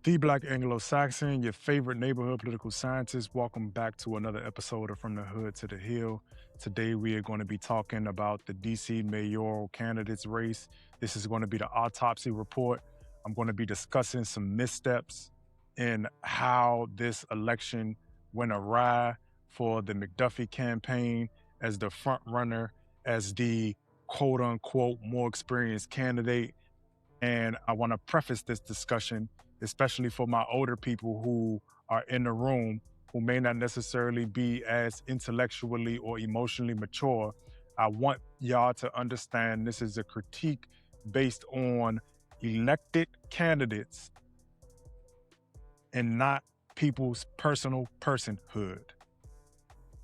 The Black Anglo-Saxon, your favorite neighborhood political scientist. Welcome back to another episode of From the Hood to the Hill. Today we are going to be talking about the DC mayoral candidates race. This is going to be the autopsy report. I'm going to be discussing some missteps in how this election went awry for the McDuffie campaign as the front runner, as the quote unquote more experienced candidate. And I want to preface this discussion, especially for my older people who are in the room, who may not necessarily be as intellectually or emotionally mature. I want y'all to understand this is a critique based on elected candidates and not people's personal personhood.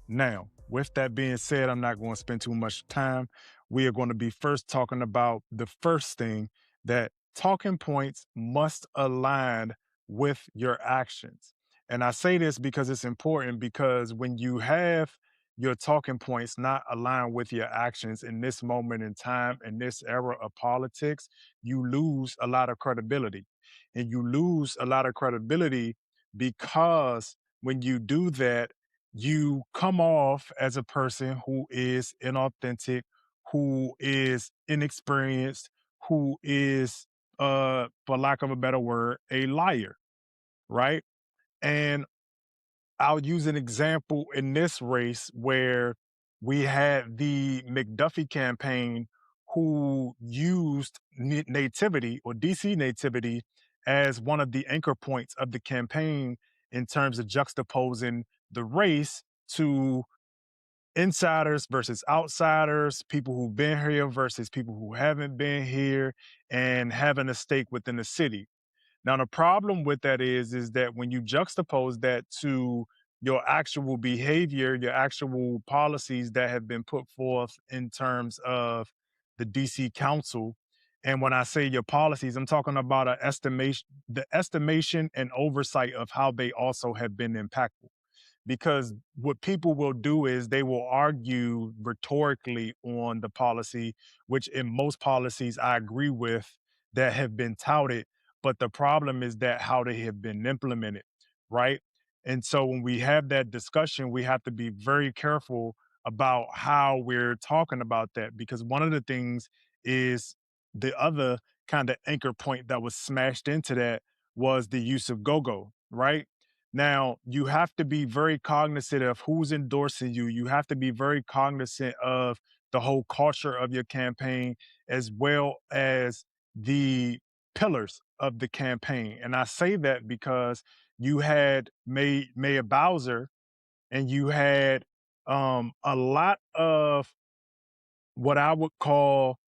Now, with that being said, I'm not going to spend too much time. We are going to be first talking about the first thing, that talking points must align with your actions. And I say this because it's important, because when you have your talking points not aligned with your actions in this moment in time, in this era of politics, you lose a lot of credibility. And you lose a lot of credibility because when you do that, you come off as a person who is inauthentic, who is inexperienced, who is, for lack of a better word, a liar, right? And I'll use an example in this race where we had the McDuffie campaign who used nativity or DC nativity as one of the anchor points of the campaign in terms of juxtaposing the race to insiders versus outsiders, people who've been here versus people who haven't been here, and having a stake within the city. Now, the problem with that is that when you juxtapose that to your actual behavior, your actual policies that have been put forth in terms of the DC Council, and when I say your policies, I'm talking about the estimation and oversight of how they also have been impactful. Because what people will do is they will argue rhetorically on the policy, which in most policies I agree with that have been touted. But the problem is that how they have been implemented, right? And so when we have that discussion, we have to be very careful about how we're talking about that, because one of the things is the other kind of anchor point that was smashed into that was the use of go-go, right? Now, you have to be very cognizant of who's endorsing you. You have to be very cognizant of the whole culture of your campaign, as well as the pillars of the campaign. And I say that because you had Mayor Bowser, and you had a lot of what I would call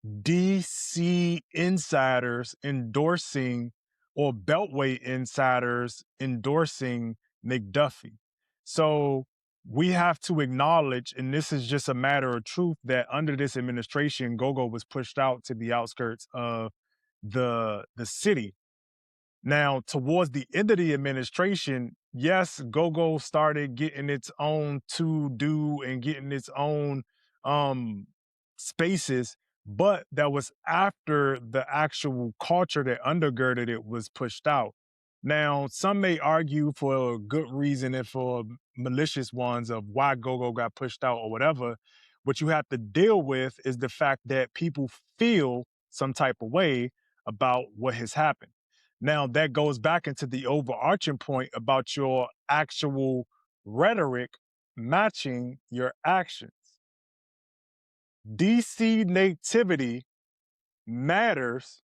DC insiders endorsing, or Beltway insiders endorsing McDuffie. So we have to acknowledge, and this is just a matter of truth, that under this administration, Gogo was pushed out to the outskirts of the city. Now, towards the end of the administration, yes, GoGo started getting its own to do and getting its own um, spaces, but that was after the actual culture that undergirded it was pushed out. Now, some may argue for a good reason and for malicious ones of why GoGo got pushed out or whatever. What you have to deal with is the fact that people feel some type of way about what has happened. Now, that goes back into the overarching point about your actual rhetoric matching your actions. DC nativity matters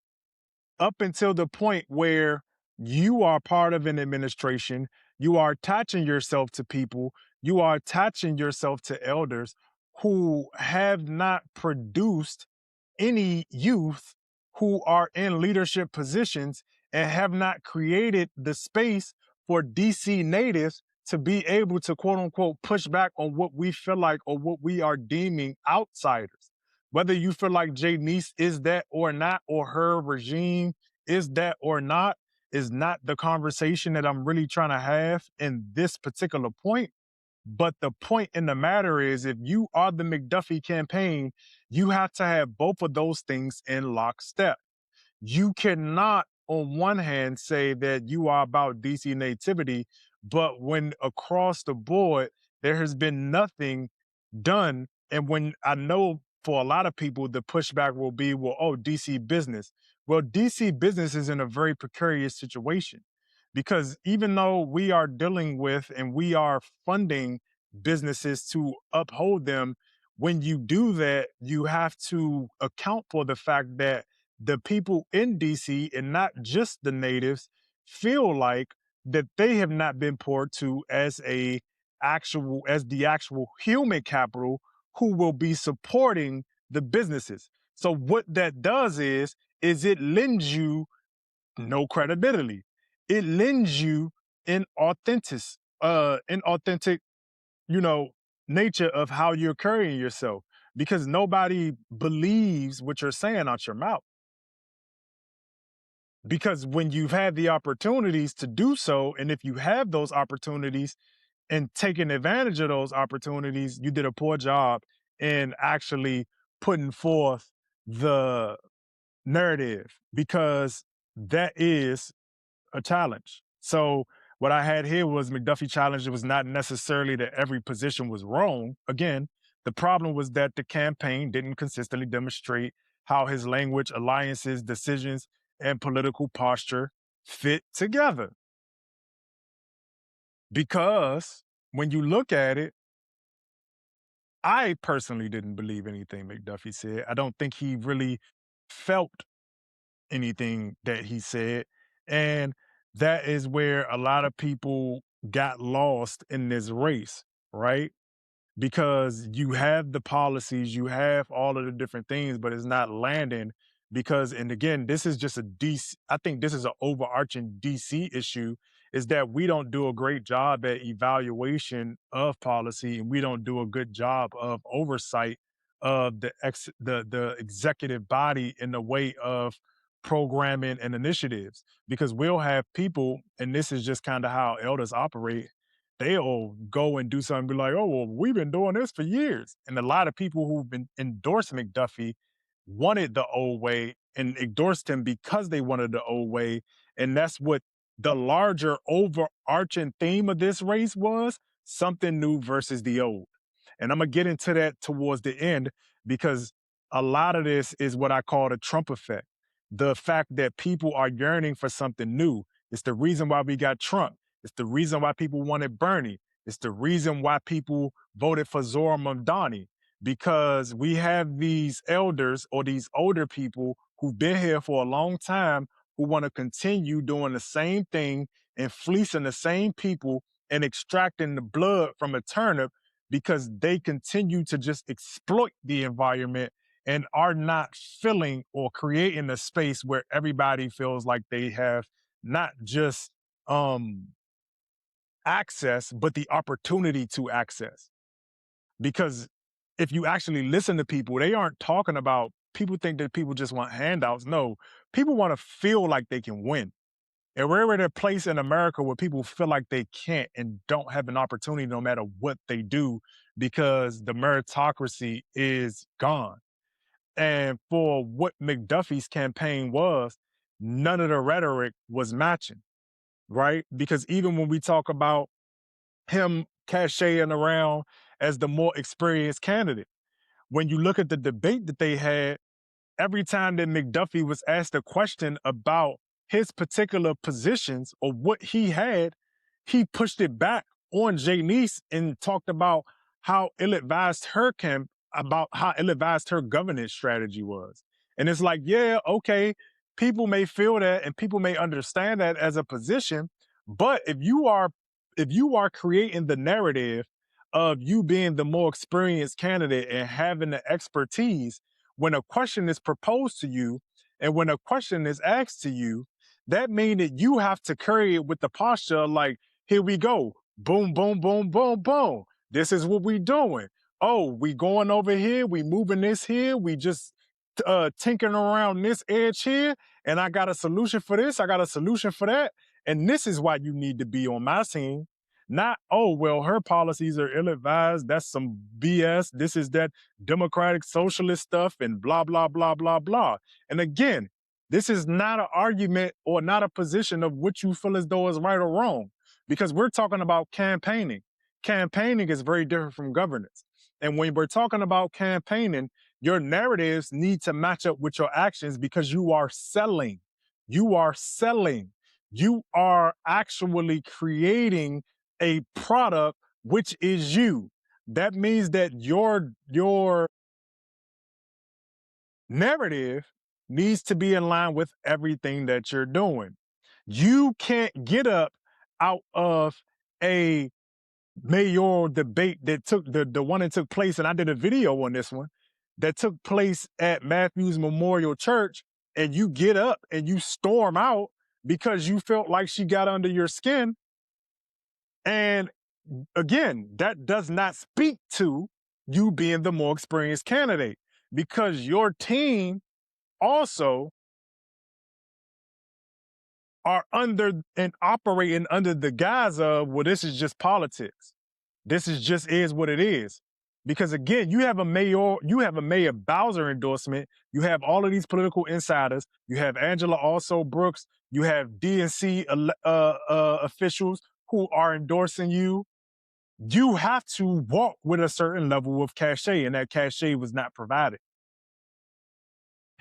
up until the point where you are part of an administration, you are attaching yourself to people, you are attaching yourself to elders who have not produced any youth who are in leadership positions and have not created the space for DC natives to be able to quote unquote push back on what we feel like or what we are deeming outsiders. Whether you feel like Janeese is that or not, or her regime is that or not, is not the conversation that I'm really trying to have in this particular point. But the point in the matter is, if you are the McDuffie campaign, you have to have both of those things in lockstep. You cannot on one hand say that you are about DC nativity, but when across the board there has been nothing done, and when I know for a lot of people the pushback will be, well, oh, DC business. Well, DC business is in a very precarious situation because even though we are dealing with and we are funding businesses to uphold them, when you do that, you have to account for the fact that the people in DC and not just the natives feel like that they have not been poured to as the actual human capital who will be supporting the businesses. So what that does is it lends you no credibility. It lends you an inauthentic, you know, nature of how you're carrying yourself because nobody believes what you're saying out your mouth. Because when you've had the opportunities to do so, and if you have those opportunities and taking advantage of those opportunities, you did a poor job in actually putting forth the narrative because that is a challenge. So what I had here was McDuffie challenge. It was not necessarily that every position was wrong. Again, the problem was that the campaign didn't consistently demonstrate how his language, alliances, decisions, and political posture fit together. Because when you look at it, I personally didn't believe anything McDuffie said. I don't think he really felt anything that he said. And that is where a lot of people got lost in this race, right? Because you have the policies, you have all of the different things, but it's not landing because, and again, this is just I think this is an overarching DC issue, is that we don't do a great job at evaluation of policy and we don't do a good job of oversight of the executive body in the way of programming and initiatives because we'll have people, and this is just kind of how elders operate, they'll go and do something and be like, oh, well, we've been doing this for years. And a lot of people who've been endorsed McDuffie wanted the old way and endorsed him because they wanted the old way. And that's what the larger overarching theme of this race was, something new versus the old. And I'm going to get into that towards the end because a lot of this is what I call the Trump effect. The fact that people are yearning for something new. It's the reason why we got Trump. It's the reason why people wanted Bernie. It's the reason why people voted for Zora Mamdani, because we have these elders or these older people who've been here for a long time who want to continue doing the same thing and fleecing the same people and extracting the blood from a turnip because they continue to just exploit the environment and are not filling or creating a space where everybody feels like they have not just access, but the opportunity to access. Because if you actually listen to people, they aren't talking about, people think that people just want handouts. No, people want to feel like they can win. And we're at a place in America where people feel like they can't and don't have an opportunity no matter what they do because the meritocracy is gone. And for what McDuffie's campaign was, none of the rhetoric was matching, right? Because even when we talk about him cashaying around as the more experienced candidate, when you look at the debate that they had, every time that McDuffie was asked a question about his particular positions or what he had, he pushed it back on Janeese and talked about how ill-advised about how ill-advised her governance strategy was. And it's like, yeah, okay, people may feel that and people may understand that as a position, but if you are creating the narrative of you being the more experienced candidate and having the expertise, when a question is proposed to you and when a question is asked to you, that means that you have to carry it with the posture like, here we go. Boom, boom, boom, boom, boom. This is what we doing. Oh, we going over here. We moving this here. We just tinkering around this edge here. And I got a solution for this. I got a solution for that. And this is why you need to be on my team. Not, oh, well, her policies are ill-advised. That's some BS. This is that democratic socialist stuff and blah, blah, blah, blah, blah. And again, This is not an argument or not a position of what you feel as though is right or wrong, because we're talking about campaigning. Campaigning is very different from governance. And when we're talking about campaigning, your narratives need to match up with your actions because you are selling. You are selling. You are actually creating a product, which is you. That means that your narrative needs to be in line with everything that you're doing. You can't get up out of a mayoral debate that took the one that took place, and I did a video on this one, that took place at Matthews Memorial Church, and you get up and you storm out because you felt like she got under your skin. And again, that does not speak to you being the more experienced candidate, because your team also are under and operating under the guise of, well, this is just politics. This is what it is. Because again, you have a Mayor Bowser endorsement. You have all of these political insiders. You have Angela Also Brooks. You have DNC officials who are endorsing you. You have to walk with a certain level of cachet, and that cachet was not provided.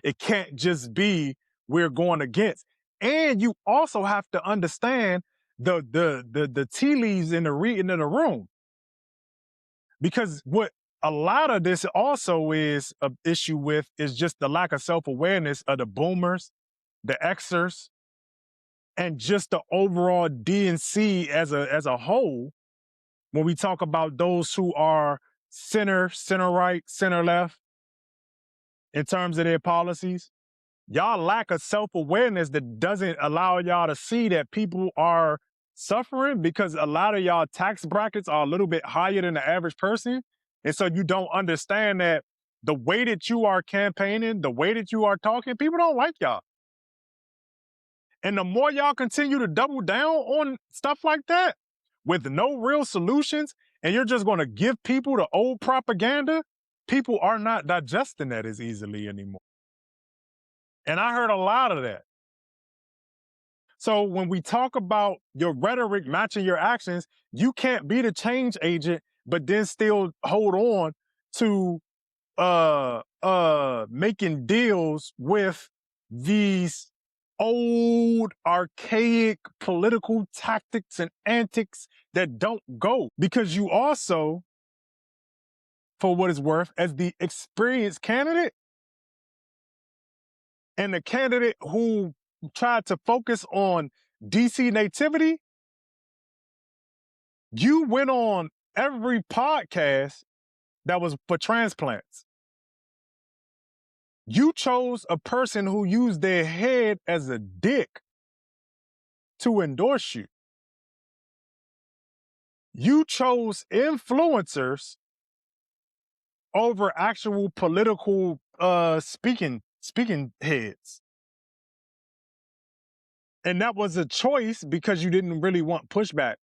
It can't just be we're going against. And you also have to understand the tea leaves in the reading of the room. Because what a lot of this also is an issue with is just the lack of self-awareness of the boomers, the Xers, and just the overall DNC as a whole. When we talk about those who are center right, center left in terms of their policies, y'all lack a self-awareness that doesn't allow y'all to see that people are suffering, because a lot of y'all tax brackets are a little bit higher than the average person. And so you don't understand that the way that you are campaigning, the way that you are talking, people don't like y'all. And the more y'all continue to double down on stuff like that with no real solutions, and you're just going to give people the old propaganda, people are not digesting that as easily anymore. And I heard a lot of that. So when we talk about your rhetoric matching your actions, you can't be the change agent, but then still hold on to making deals with these old archaic political tactics and antics that don't go. Because you also, for what it's worth, as the experienced candidate and the candidate who tried to focus on DC nativity, you went on every podcast that was for transplants. You chose a person who used their head as a dick to endorse you. You chose influencers over actual political speaking heads. And that was a choice because you didn't really want pushback.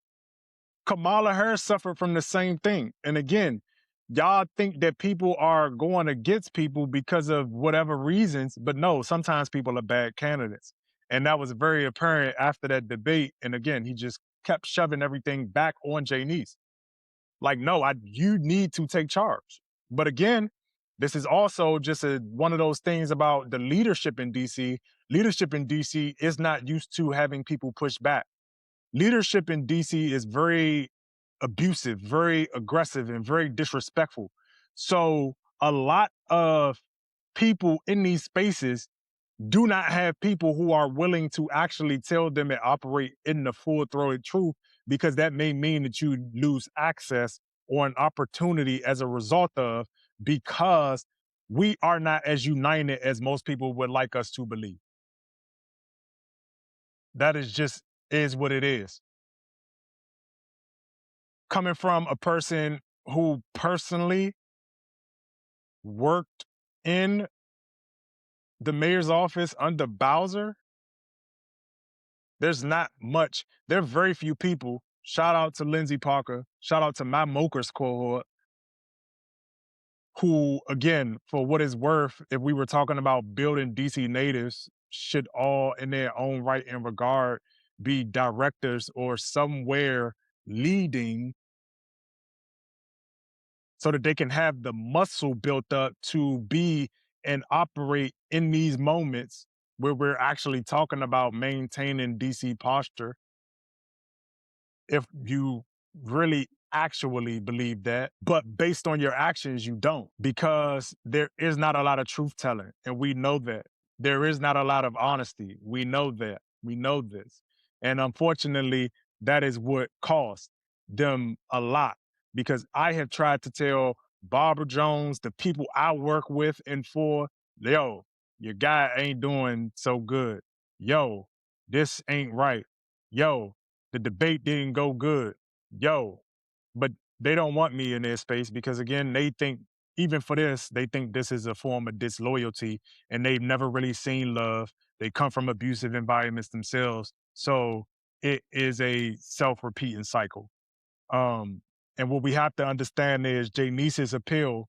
Kamala Harris suffered from the same thing. And again, y'all think that people are going against people because of whatever reasons, but no, sometimes people are bad candidates. And that was very apparent after that debate. And again, he just kept shoving everything back on Janeese. Like, no, you need to take charge. But again, this is also just one of those things about the leadership in DC. Leadership in DC is not used to having people push back. Leadership in DC is very abusive, very aggressive, and very disrespectful. So a lot of people in these spaces do not have people who are willing to actually tell them and operate in the full-throated truth, because that may mean that you lose access or an opportunity as a result of, because we are not as united as most people would like us to believe. That is what it is. Coming from a person who personally worked in the mayor's office under Bowser, there are very few people, shout out to Lindsey Parker, shout out to my Mokers cohort, who, again, for what it's worth, if we were talking about building DC natives, should all, in their own right and regard, be directors or somewhere leading so that they can have the muscle built up to be and operate in these moments where we're actually talking about maintaining DC posture. If you really actually believe that, but based on your actions, you don't, because there is not a lot of truth telling. And we know that. There is not a lot of honesty. We know that. We know this. And unfortunately, that is what cost them a lot, because I have tried to tell Barbara Jones, the people I work with and for, yo, your guy ain't doing so good. Yo, this ain't right. Yo, the debate didn't go good. Yo, but they don't want me in their space because, again, they think, even for this, they think this is a form of disloyalty and they've never really seen love. They come from abusive environments themselves. So it is a self repeating cycle. And what we have to understand is Janeese's appeal,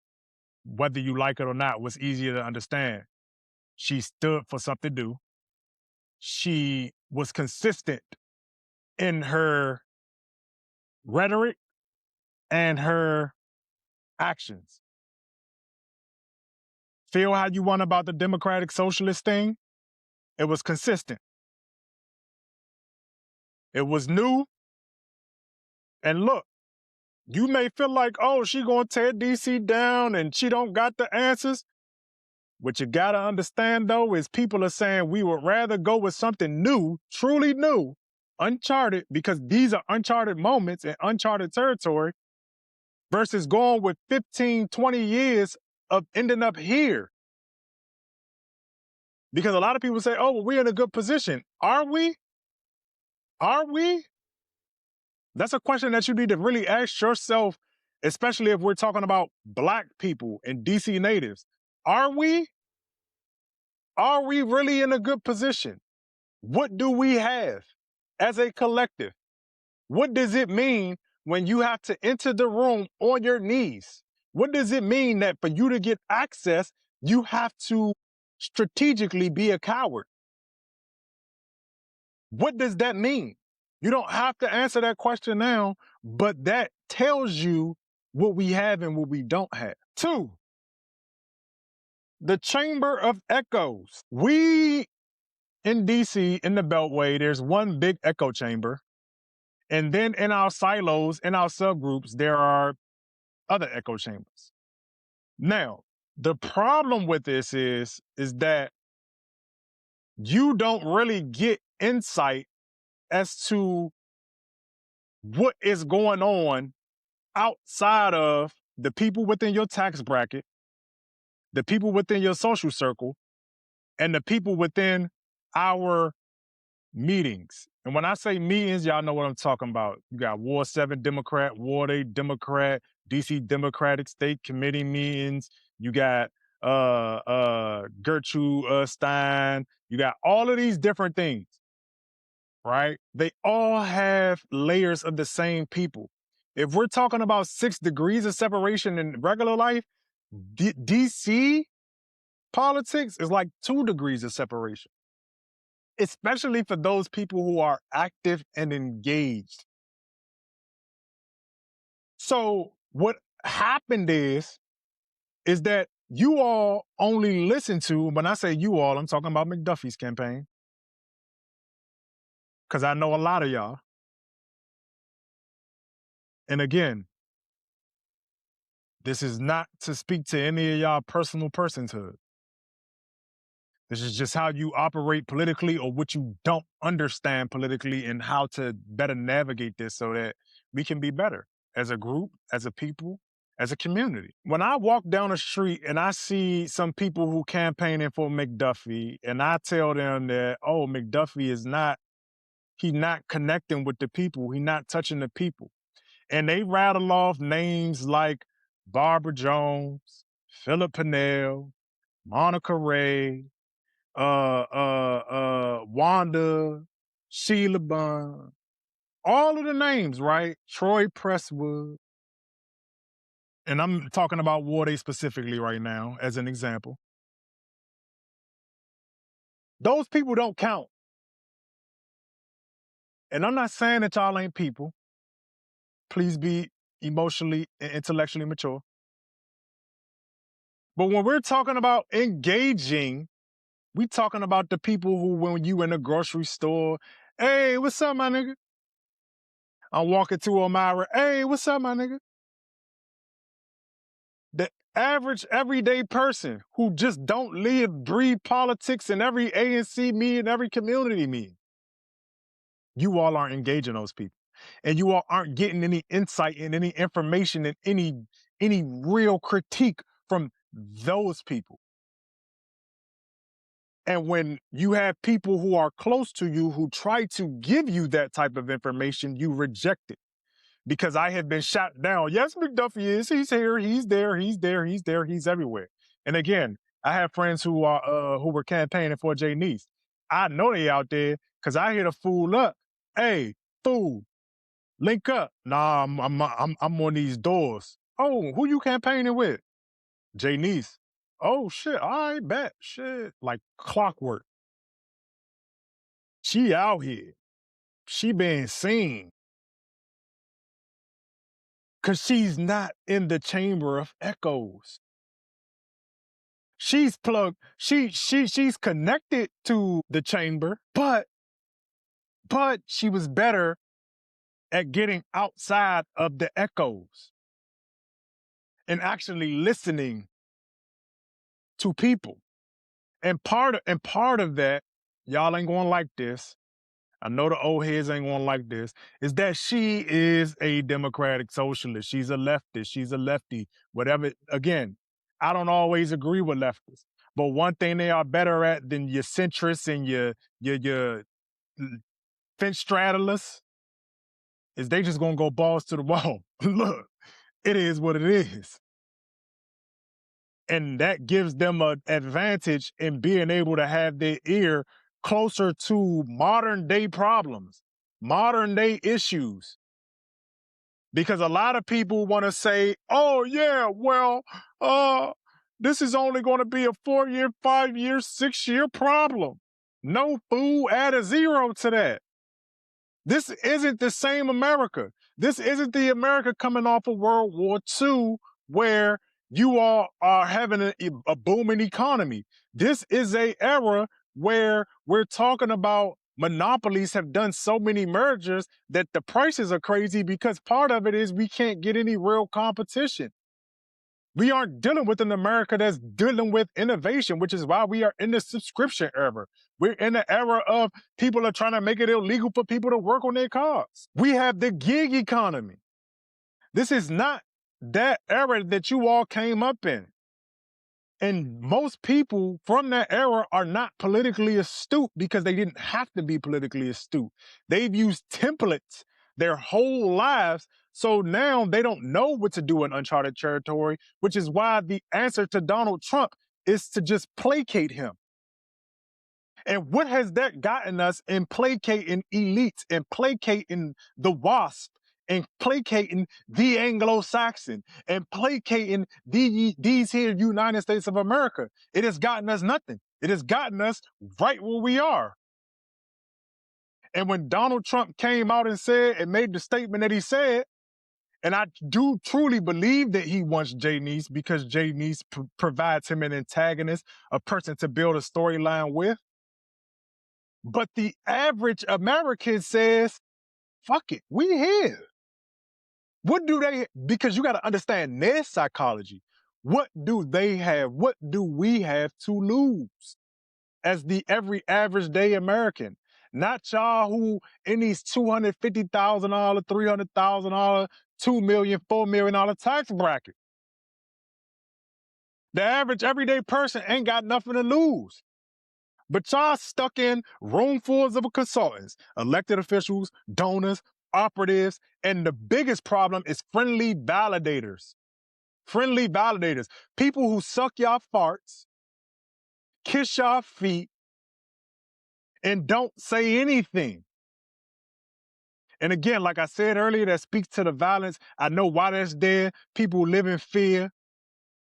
whether you like it or not, was easier to understand. She stood for something new. She was consistent in her rhetoric and her actions. Feel how you want about the Democratic Socialist thing? It was consistent. It was new. And look, you may feel like, oh, she gonna tear DC down and she don't got the answers. What you gotta understand though is people are saying we would rather go with something new, truly new, uncharted, because these are uncharted moments and uncharted territory, versus going with 15, 20 years of ending up here. Because a lot of people say, oh, well, we're in a good position. Are we? Are we? That's a question that you need to really ask yourself, especially if we're talking about Black people and DC natives. Are we? Are we really in a good position? What do we have as a collective? What does it mean when you have to enter the room on your knees? What does it mean that for you to get access, you have to strategically be a coward? What does that mean? You don't have to answer that question now, but that tells you what we have and what we don't have. 2, the Chamber of Echoes. We in DC, in the Beltway, there's one big echo chamber. And then in our silos, in our subgroups, there are other echo chambers. Now, the problem with this is that you don't really get insight as to what is going on outside of the people within your tax bracket, the people within your social circle, and the people within our meetings. And when I say meetings, y'all know what I'm talking about. You got Ward 7 Democrat, Ward 8 Democrat, DC Democratic State Committee meetings. You got Gertrude Stein. You got all of these different things, right? They all have layers of the same people. If we're talking about 6 degrees of separation in regular life, DC politics is like 2 degrees of separation, especially for those people who are active and engaged. So what happened is that you all only listen to, when I say you all, I'm talking about McDuffie's campaign, because I know a lot of y'all. And again, this is not to speak to any of y'all personal personhood. This is just how you operate politically or what you don't understand politically and how to better navigate this so that we can be better as a group, as a people, as a community. When I walk down the street and I see some people who campaigning for McDuffie and I tell them that, oh, McDuffie is not, he's not connecting with the people, he's not touching the people. And they rattle off names like Barbara Jones, Philip Pennell, Monica Ray, Wanda, Sheila Bond, all of the names, right? Troy Presswood. And I'm talking about Ward 8 specifically right now as an example. Those people don't count. And I'm not saying that y'all ain't people. Please be emotionally and intellectually mature. But when we're talking about engaging, we talking about the people who, when you in the grocery store, hey, what's up, my nigga? I'm walking to Elmira, hey, what's up, my nigga? The average everyday person who just don't live, breathe politics in every ANC meeting, every community meeting. You all aren't engaging those people. And you all aren't getting any insight and any information and any real critique from those people. And when you have people who are close to you who try to give you that type of information, you reject it. Because I have been shot down. Yes, McDuffie is. He's here. He's there. He's there. He's there. He's everywhere. And again, I have friends who were campaigning for Janeese. I know they out there because I hit a fool up. Hey, fool, link up. Nah, I'm on these doors. Oh, who you campaigning with? Janeese. Oh shit, I bet. Shit. Like clockwork. She out here. She being seen. Cause she's not in the chamber of echoes. She's plugged, she's connected to the chamber, but she was better at getting outside of the echoes and actually listening to people. And part of that, y'all ain't gonna like this. I know the old heads ain't gonna like this, is that she is a democratic socialist. She's a leftist. She's a lefty. Whatever. Again, I don't always agree with leftists, but one thing they are better at than your centrists and your fence straddlers is they just gonna go balls to the wall. Look, it is what it is. And that gives them an advantage in being able to have their ear closer to modern day problems, modern day issues. Because a lot of people want to say, oh yeah, well, this is only going to be a 4-year, 5-year, 6-year problem. No, fool, add a zero to that. This isn't the same America. This isn't the America coming off of World War II where you all are having a booming economy. This is a era where we're talking about monopolies have done so many mergers that the prices are crazy because part of it is we can't get any real competition. We aren't dealing with an America that's dealing with innovation, which is why we are in the subscription era. We're in the era of people are trying to make it illegal for people to work on their cars. We have the gig economy. This is not that era that you all came up in. And most people from that era are not politically astute because they didn't have to be politically astute. They've used templates their whole lives. So now they don't know what to do in uncharted territory, which is why the answer to Donald Trump is to just placate him. And what has that gotten us in placating elites and placating the WASP and placating the Anglo-Saxon and placating these here United States of America? It has gotten us nothing. It has gotten us right where we are. And when Donald Trump came out and said and made the statement that he said, and I do truly believe that he wants Janeese because Janeese provides him an antagonist, a person to build a storyline with. But the average American says, fuck it, we here. What do they, because you got to understand their psychology. What do they have? What do we have to lose as the every average day American? Not y'all who in these $250,000, $300,000, $2 million, $4 million tax bracket. The average everyday person ain't got nothing to lose. But y'all stuck in roomfuls of consultants, elected officials, donors, operatives, and the biggest problem is friendly validators. Friendly validators. People who suck y'all farts, kiss y'all feet, and don't say anything. And again, like I said earlier, that speaks to the violence. I know why that's there. People live in fear.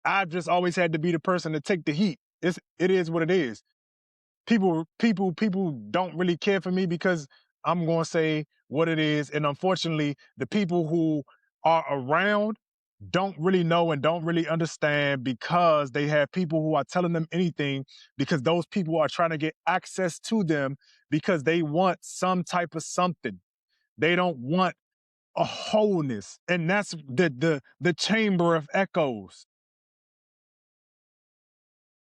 I've just always had to be the person to take the heat. It is what it is. People don't really care for me because I'm going to say what it is. And unfortunately, the people who are around don't really know and don't really understand because they have people who are telling them anything because those people are trying to get access to them because they want some type of something. They don't want a wholeness. And that's the chamber of echoes.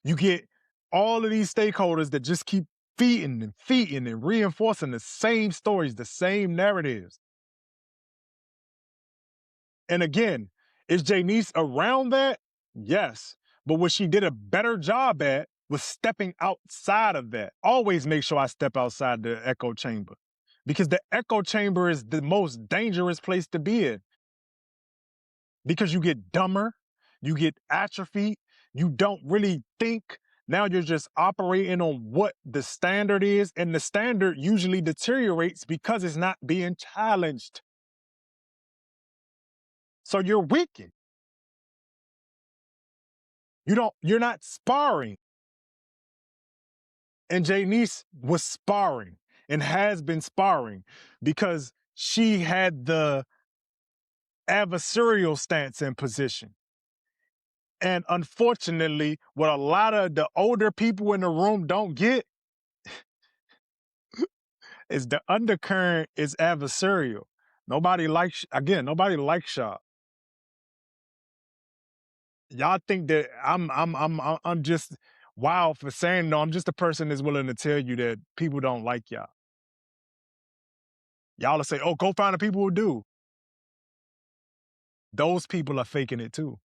You get all of these stakeholders that just keep feeding and reinforcing the same stories, the same narratives. And again, is Janeese around that? Yes. But what she did a better job at was stepping outside of that. Always make sure I step outside the echo chamber because the echo chamber is the most dangerous place to be in because you get dumber, you get atrophied, you don't really think. Now you're just operating on what the standard is, and the standard usually deteriorates because it's not being challenged. So you're weakened. You're not sparring. And Janeese was sparring and has been sparring because she had the adversarial stance and position. And unfortunately, what a lot of the older people in the room don't get is the undercurrent is adversarial. Nobody likes y'all. Y'all think that I'm just wild for saying no. I'm just a person that's willing to tell you that people don't like y'all. Y'all will say, "Oh, go find the people who do." Those people are faking it too.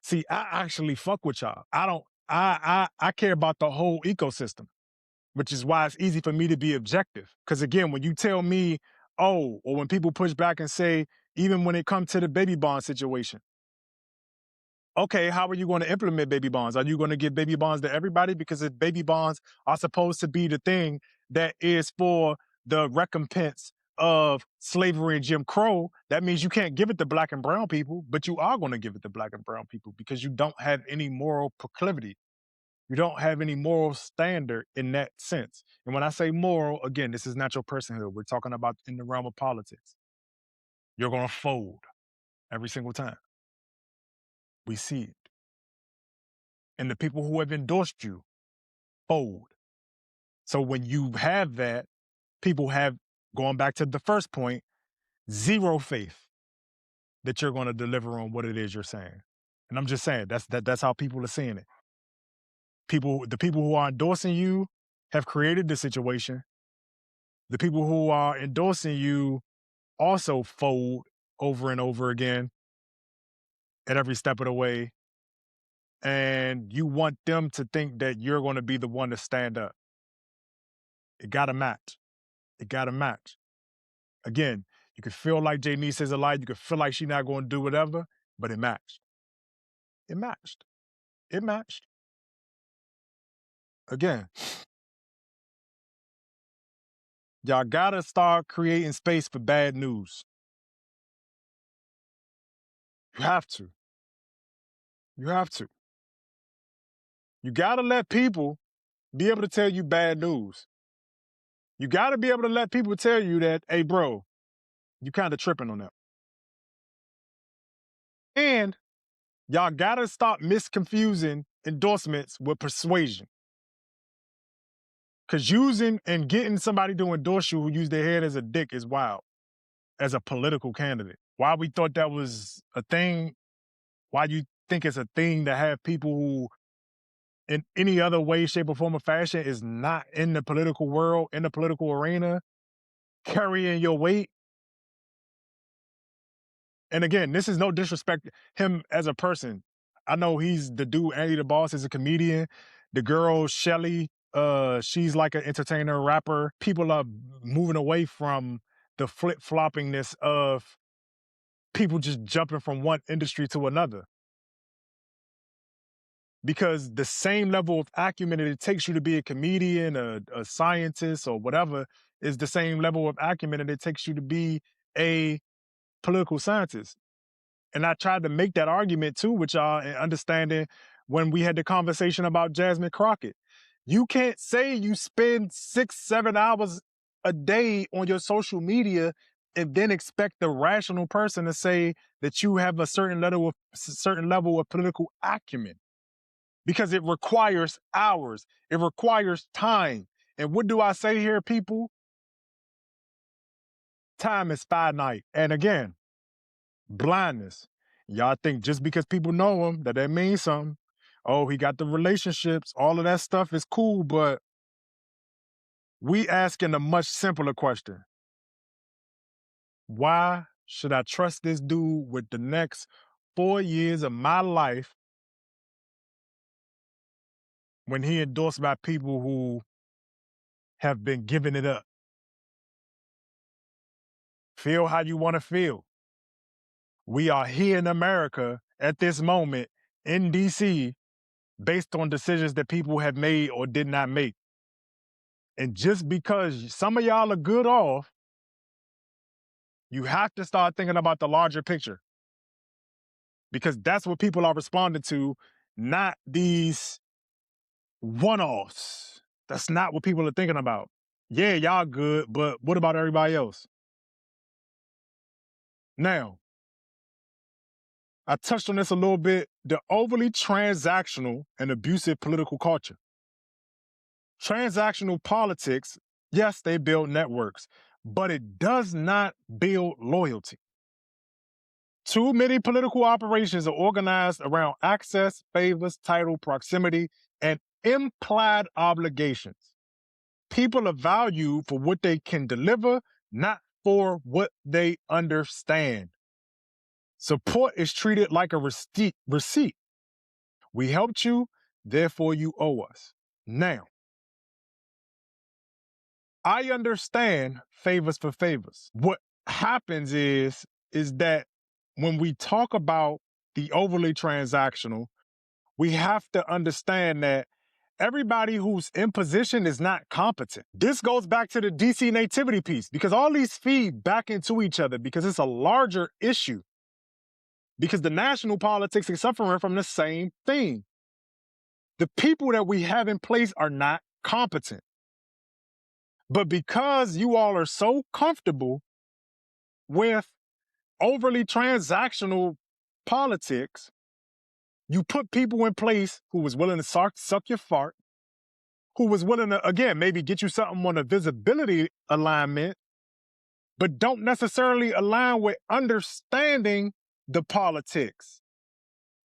See, I actually fuck with y'all. I don't. I care about the whole ecosystem, which is why it's easy for me to be objective. Because again, when you tell me, oh, or when people push back and say, even when it comes to the baby bond situation, okay, how are you going to implement baby bonds? Are you going to give baby bonds to everybody? Because if baby bonds are supposed to be the thing that is for the recompense of slavery and Jim Crow, that means you can't give it to black and brown people, but you are going to give it to black and brown people because you don't have any moral proclivity. You don't have any moral standard in that sense. And when I say moral, again, this is not your personhood. We're talking about in the realm of politics. You're going to fold every single time. We see it. And the people who have endorsed you fold. So when you have that, people have, going back to the first point, zero faith that you're going to deliver on what it is you're saying. And I'm just saying that's how people are seeing it. The people who are endorsing you have created the situation. The people who are endorsing you also fold over and over again at every step of the way. And you want them to think that you're going to be the one to stand up. It got to match. It got to match. Again, you could feel like Janeese is a lie. You could feel like she's not going to do whatever, but it matched. It matched. It matched. Again, y'all got to start creating space for bad news. You have to. You have to. You got to let people be able to tell you bad news. You got to be able to let people tell you that, hey, bro, you kind of tripping on that. And y'all got to stop misconfusing endorsements with persuasion. Because using and getting somebody to endorse you who use their head as a dick is wild as a political candidate. Why we thought that was a thing, why you think it's a thing to have people who in any other way, shape, or form or fashion is not in the political world, in the political arena, carrying your weight. And again, this is no disrespect him as a person. I know he's the dude, Andy the Boss is a comedian. The girl, Shelly, she's like an entertainer, rapper. People are moving away from the flip-floppingness of people just jumping from one industry to another. Because the same level of acumen that it takes you to be a comedian, a scientist, or whatever, is the same level of acumen that it takes you to be a political scientist. And I tried to make that argument too with y'all and understanding when we had the conversation about Jasmine Crockett. You can't say you spend 6-7 hours a day on your social media and then expect the rational person to say that you have a certain level of political acumen, because it requires hours. It requires time. And what do I say here, people? Time is finite. And again, blindness. Y'all think just because people know him that means something. Oh, he got the relationships. All of that stuff is cool, but we asking a much simpler question. Why should I trust this dude with the next 4 years of my life when he endorsed by people who have been giving it up? Feel how you want to feel. We are here in America at this moment in DC based on decisions that people have made or did not make. And just because some of y'all are good off, you have to start thinking about the larger picture, because that's what people are responding to, not these one-offs. That's not what people are thinking about. Yeah, y'all good, but what about everybody else? Now, I touched on this a little bit, the overly transactional and abusive political culture. Transactional politics, yes, they build networks, but it does not build loyalty. Too many political operations are organized around access, favors, title, proximity, and implied obligations. People are valued for what they can deliver, not for what they understand. Support is treated like a receipt. We helped you, therefore you owe us. Now, I understand favors for favors. What happens is that when we talk about the overly transactional, we have to understand that everybody who's in position is not competent. This goes back to the DC nativity piece, because all these feed back into each other, because it's a larger issue. Because the national politics is suffering from the same thing. The people that we have in place are not competent. But because you all are so comfortable with overly transactional politics, you put people in place who was willing to suck your fart, who was willing to, again, maybe get you something on a visibility alignment, but don't necessarily align with understanding the politics,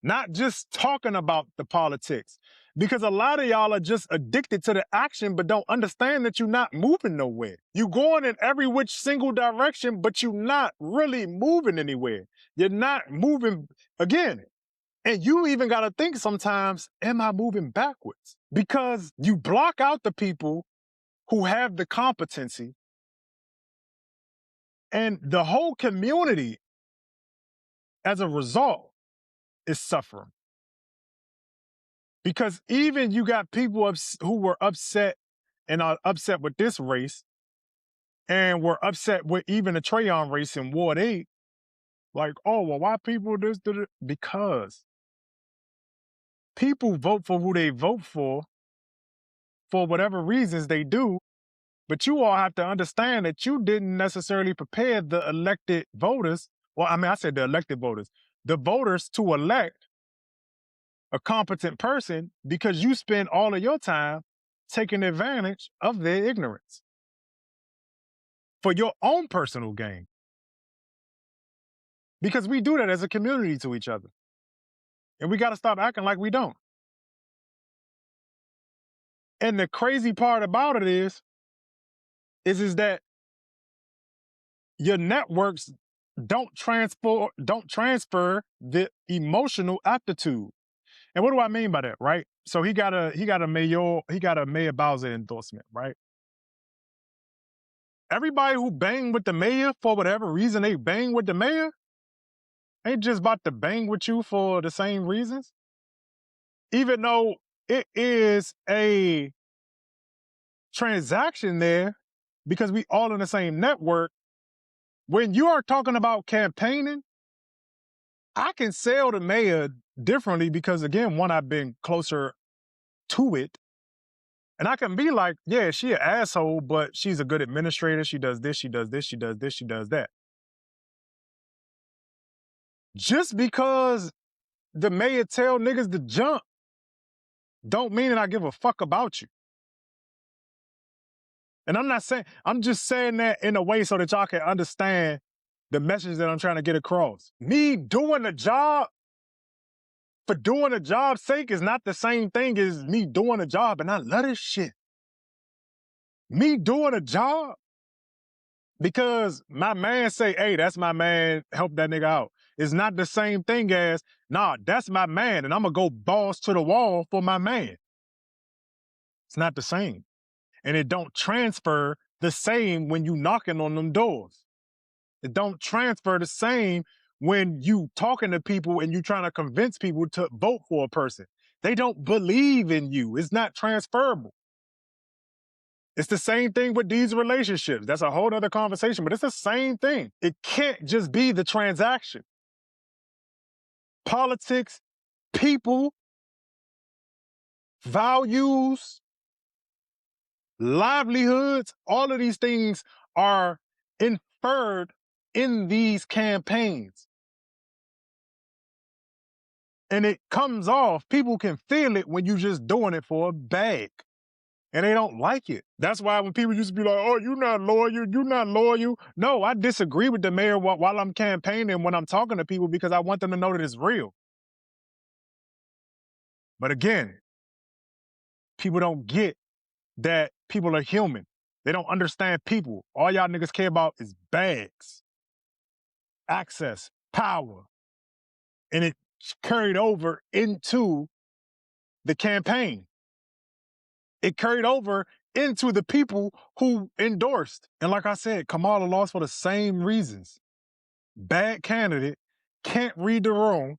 not just talking about the politics. Because a lot of y'all are just addicted to the action, but don't understand that you're not moving nowhere. You're going in every which single direction, but you're not really moving anywhere. You're not moving, again, and you even got to think sometimes, am I moving backwards? Because you block out the people who have the competency, and the whole community, as a result, is suffering. Because even you got people who were upset and are upset with this race, and were upset with even the Trayon race in Ward 8, like, oh, well, why people this? Because people vote for who they vote for whatever reasons they do, but you all have to understand that you didn't necessarily prepare the elected voters, well, I mean, I said the elected voters, the voters to elect a competent person, because you spend all of your time taking advantage of their ignorance for your own personal gain. Because we do that as a community to each other. And we got to stop acting like we don't. And the crazy part about it is that your networks don't transfer the emotional aptitude. And what do I mean by that, right? So he got a Mayor Bowser endorsement, right? Everybody who bang with the mayor for whatever reason they bang with the mayor ain't just about to bang with you for the same reasons. Even though it is a transaction there, because we all in the same network, when you are talking about campaigning, I can sell the mayor differently because, again, one, I've been closer to it. And I can be like, yeah, she an asshole, but she's a good administrator. She does this, she does this, she does this, she does that. Just because the mayor tell niggas to jump don't mean that I give a fuck about you. And I'm just saying that in a way so that y'all can understand the message that I'm trying to get across. Me doing a job for doing a job's sake is not the same thing as me doing a job and I love this shit. Me doing a job because my man say, hey, that's my man, help that nigga out. It's not the same thing as, nah, that's my man and I'm gonna go balls to the wall for my man. It's not the same. And it don't transfer the same when you knocking on them doors. It don't transfer the same when you talking to people and you trying to convince people to vote for a person. They don't believe in you. It's not transferable. It's the same thing with these relationships. That's a whole other conversation, but it's the same thing. It can't just be the transaction. Politics, people, values, livelihoods, all of these things are inferred in these campaigns. And it comes off, people can feel it when you're just doing it for a bag. And they don't like it. That's why when people used to be like, oh, you're not loyal, you're not loyal. No, I disagree with the mayor while I'm campaigning when I'm talking to people because I want them to know that it's real. But again, people don't get that people are human. They don't understand people. All y'all niggas care about is bags, access, power. And it's carried over into the campaign. It carried over into the people who endorsed. And like I said, Kamala lost for the same reasons. Bad candidate, can't read the room,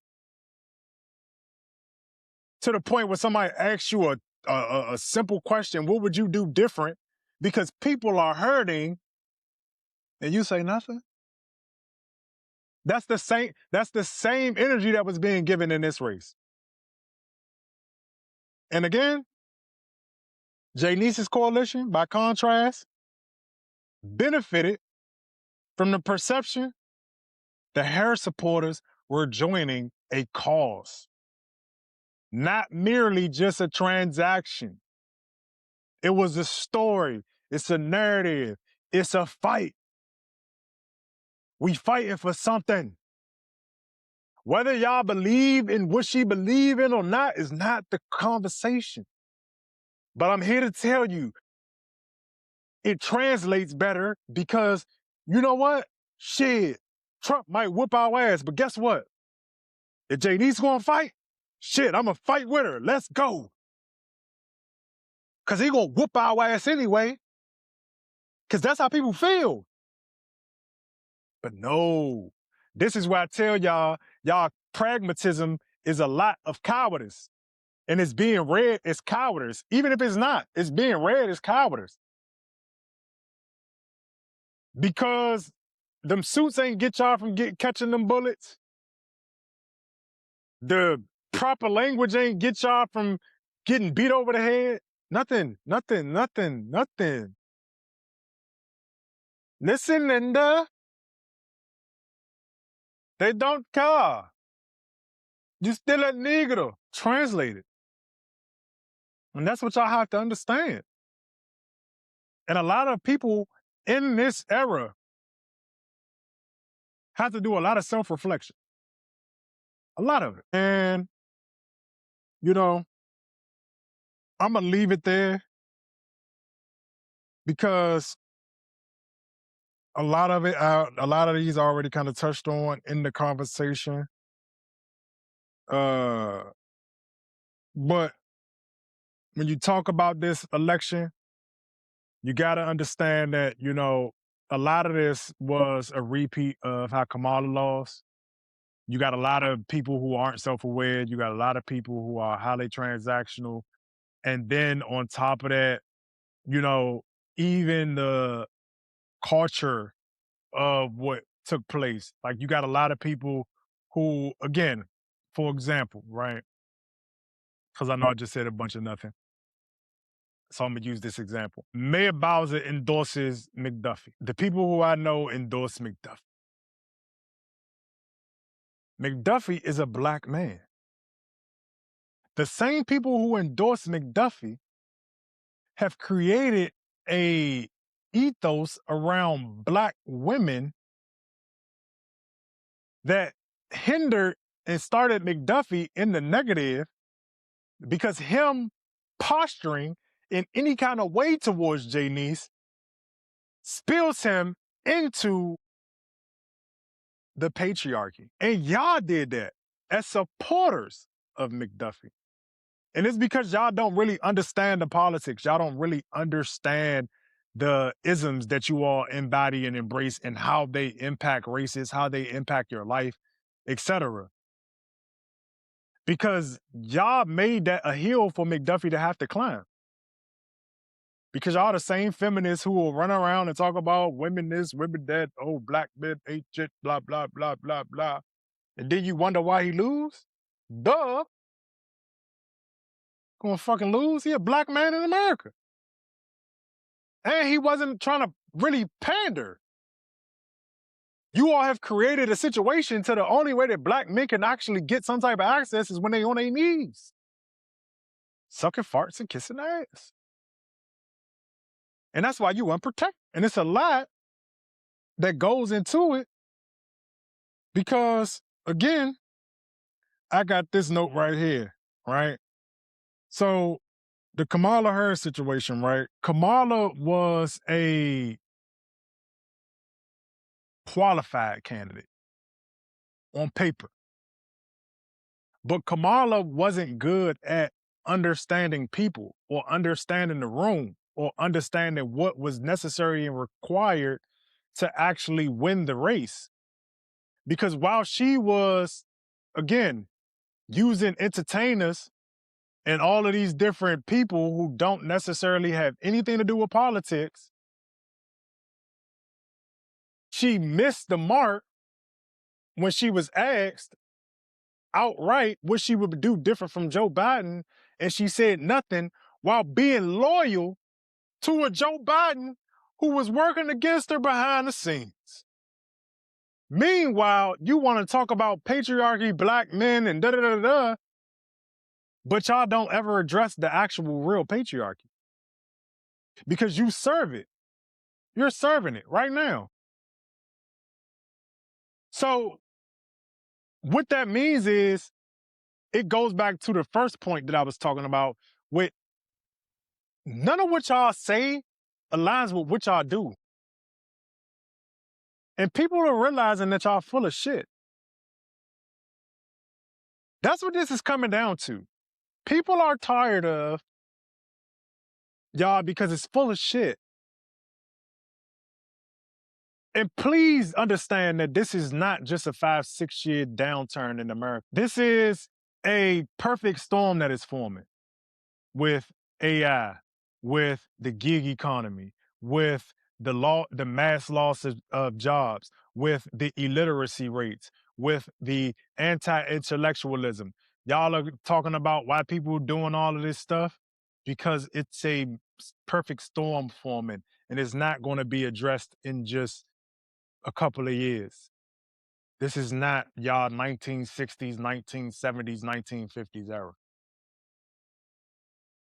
to the point where somebody asks you a simple question, what would you do different? Because people are hurting and you say nothing. That's the same energy that was being given in this race. And again, Janeese's coalition, by contrast, benefited from the perception the Harris supporters were joining a cause, not merely just a transaction. It was a story. It's a narrative. It's a fight. We fighting for something. Whether y'all believe in what she believe in or not is not the conversation. But I'm here to tell you, it translates better because, you know what? Shit, Trump might whoop our ass, but guess what? If JD's gonna fight, shit, I'm gonna fight with her. Let's go. Because he gonna whoop our ass anyway. Because that's how people feel. But no, this is why I tell y'all pragmatism is a lot of cowardice. And it's being read as cowardice. Even if it's not, it's being read as cowardice. Because them suits ain't get y'all from catching them bullets. The proper language ain't get y'all from getting beat over the head. Nothing. Listen, Linda. They don't care. You still a negro. Translated. And that's what y'all have to understand. And a lot of people in this era have to do a lot of self-reflection. A lot of it. And, you know, I'm going to leave it there because a lot of these are already kind of touched on in the conversation. But when you talk about this election, you got to understand that, you know, a lot of this was a repeat of how Kamala lost. You got a lot of people who aren't self-aware. You got a lot of people who are highly transactional. And then on top of that, you know, even the culture of what took place. Like you got a lot of people who, again, for example, right? Because I know I just said a bunch of nothing. So I'm gonna use this example. Mayor Bowser endorses McDuffie. The people who I know endorse McDuffie. McDuffie is a black man. The same people who endorse McDuffie have created a ethos around black women that hindered and started McDuffie in the negative, because him posturing in any kind of way towards Janeese spills him into the patriarchy. And y'all did that as supporters of McDuffie. And it's because y'all don't really understand the politics. Y'all don't really understand the isms that you all embody and embrace and how they impact races, how they impact your life, etc. Because y'all made that a hill for McDuffie to have to climb. Because y'all the same feminists who will run around and talk about women this, women that, oh, black men ain't shit, blah, blah, blah, blah, blah. And then you wonder why he lose? Duh. Gonna fucking lose? He a black man in America. And he wasn't trying to really pander. You all have created a situation to the only way that black men can actually get some type of access is when they on their knees. Sucking farts and kissing ass. And that's why you unprotected. And it's a lot that goes into it because, again, I got this note right here, right? So the Kamala Harris situation, right? Kamala was a qualified candidate on paper. But Kamala wasn't good at understanding people or understanding the room or understanding what was necessary and required to actually win the race. Because while she was, again, using entertainers and all of these different people who don't necessarily have anything to do with politics, she missed the mark when she was asked outright what she would do different from Joe Biden, and she said nothing while being loyal to a Joe Biden who was working against her behind the scenes. Meanwhile, you want to talk about patriarchy, black men, and da-da-da-da, but y'all don't ever address the actual real patriarchy. Because you serve it. You're serving it right now. So what that means is it goes back to the first point that I was talking about with none of what y'all say aligns with what y'all do. And people are realizing that y'all full of shit. That's what this is coming down to. People are tired of y'all because it's full of shit. And please understand that this is not just a 5-6 year downturn in America. This is a perfect storm that is forming with AI, with the gig economy, with the mass loss of jobs, with the illiteracy rates, with the anti-intellectualism. Y'all are talking about why people are doing all of this stuff because it's a perfect storm forming and it's not going to be addressed in just a couple of years. This is not y'all 1960s, 1970s, 1950s era.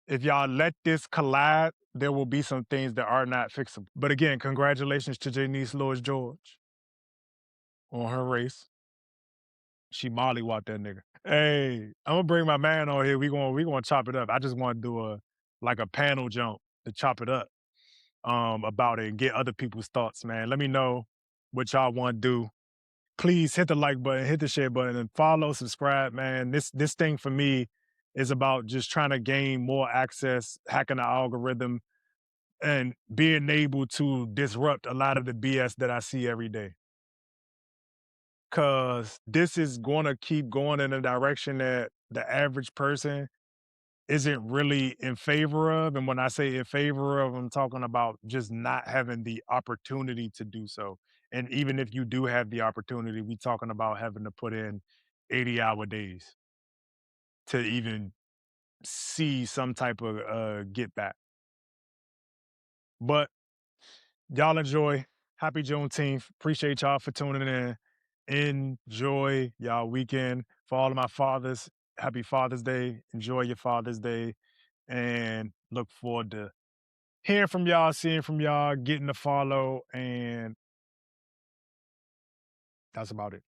If y'all let this collide, there will be some things that are not fixable. But again, congratulations to Janeese Lewis George on her race. She mollywopped that nigga. Hey, I'm gonna bring my man on here. We gonna chop it up. I just want to do a panel jump to chop it up about it and get other people's thoughts, man. Let me know what y'all want to do. Please hit the like button, hit the share button, and follow, subscribe, man. This thing for me is about just trying to gain more access, hacking the algorithm, and being able to disrupt a lot of the BS that I see every day. Because this is going to keep going in a direction that the average person isn't really in favor of. And when I say in favor of, I'm talking about just not having the opportunity to do so. And even if you do have the opportunity, we talking about having to put in 80-hour days to even see some type of get back. But y'all enjoy. Happy Juneteenth. Appreciate y'all for tuning in. Enjoy y'all weekend. For all of my fathers, happy Father's Day. Enjoy your Father's Day. And look forward to hearing from y'all, seeing from y'all, getting the follow. And that's about it.